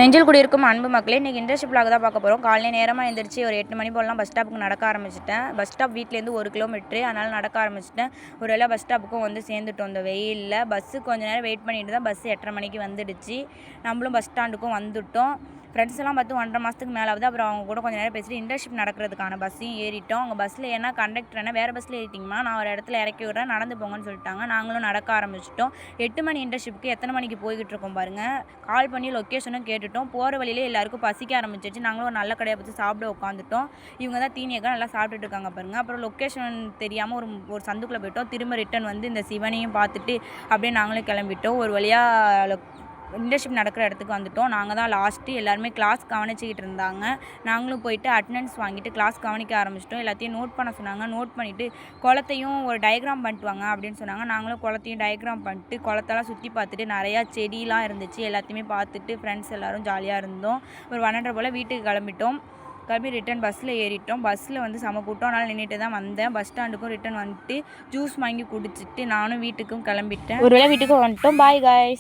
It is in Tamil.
நெஞ்சில் குடியிருக்கும் அன்பு மக்களே, இன்றைக்கி இன்டர்ன்ஷிப் vlog தான் பார்க்க போகிறோம். காலையில் நேரமாக எழுந்திரிச்சு ஒரு 8 மணி போலலாம் பஸ் ஸ்டாப்புக்கு நடக்க ஆரம்பிச்சிட்டேன். பஸ் ஸ்டாப் வீட்டிலேருந்து 1 கிலோமீட்ரு, அதனால் நடக்க ஆரம்பிச்சிட்டேன். ஒரு வேளை பஸ் ஸ்டாப்புக்கும் வந்து சேர்ந்துட்டோம். இந்த வெயிலில் பஸ்ஸு கொஞ்சம் நேரம் வெயிட் பண்ணிட்டு தான் பஸ் 8:30 மணிக்கு வந்துடுச்சு. நம்மளும் பஸ் ஸ்டாண்டுக்கும் வந்துவிட்டோம். ஃப்ரெண்ட்ஸ் எல்லாம் பார்த்து 1.5 மாதத்துக்கு மேலே ஆகுது. அப்புறம் அவங்க கூட கொஞ்சம் நேரம் பேசிட்டு இன்டர்ன்ஷிப் நடக்கிறதுக்கான பஸ்ஸையும் ஏறிட்டோம். அவங்க பஸ்ஸில் ஏன்னா கண்டக்டர் என்ன வேறு பஸ்ஸில் ஏறிட்டிங்கம்மா, நான் ஒரு இடத்துல இறக்கி விட்றேன், நடந்து போங்கன்னு சொல்லிட்டாங்க. நாங்களும் நடக்க ஆரம்பிச்சிட்டோம். 8 மணி இன்டர்ன்ஷிப்புக்கு எத்தனை மணிக்கு போய்கிட்டு இருக்கோம் பாருங்கள். கால் பண்ணி லொக்கேஷனும் கேட்டுட்டோம். போகிற வழியிலே எல்லாருக்கும் பசிக்க ஆரம்பிச்சிச்சு. நாங்களும் ஒரு நல்ல கடையை பார்த்து சாப்பிட உட்காந்துட்டோம். இவங்க தான் தீனியக்கா நல்லா சாப்பிட்டுட்டு இருக்காங்க பாருங்கள். அப்புறம் லொக்கேஷன் தெரியாமல் ஒரு சந்துக்குள்ளே போயிட்டோம். திரும்ப ரிட்டன் வந்து இந்த சிவனையும் பார்த்துட்டு அப்படியே நாங்களும் கிளம்பிட்டோம். ஒரு வழியாக இன்டர்ன்ஷிப் நடக்கிற இடத்துக்கு வந்துட்டோம். நாங்கள் தான் லாஸ்ட்டு. எல்லாருமே கிளாஸ் கவனிச்சிக்கிட்டு இருந்தாங்க. நாங்களும் போயிட்டு அட்டெண்டன்ஸ் வாங்கிட்டு கிளாஸ் கவனிக்க ஆரம்பிச்சிட்டோம். எல்லாத்தையும் நோட் பண்ண சொன்னாங்க. நோட் பண்ணிவிட்டு குளத்தையும் ஒரு டயக்ராம் பண்ணிட்டு வாங்க அப்படின்னு சொன்னாங்க. நாங்களும் குளத்தையும் டயக்ராம் பண்ணிட்டு குளத்தெல்லாம் சுற்றி பார்த்துட்டு நிறையா செடியெலாம் இருந்துச்சு. எல்லாத்தையுமே பார்த்துட்டு ஃப்ரெண்ட்ஸ் எல்லோரும் ஜாலியாக இருந்தோம். ஒரு 1:30 போல் வீட்டுக்கு கிளம்பி ரிட்டன் பஸ்ஸில் ஏறிட்டோம். பஸ்ஸில் வந்து செம கூட்டம், அதனால் நின்றுட்டு தான் வந்தேன். பஸ் ஸ்டாண்டுக்கும் ரிட்டன் வந்துட்டு ஜூஸ் வாங்கி குடிச்சிட்டு நானும் வீட்டுக்கும் கிளம்பிட்டேன். ஒரு வேளை வீட்டுக்கும் வந்துட்டோம். Bye guys.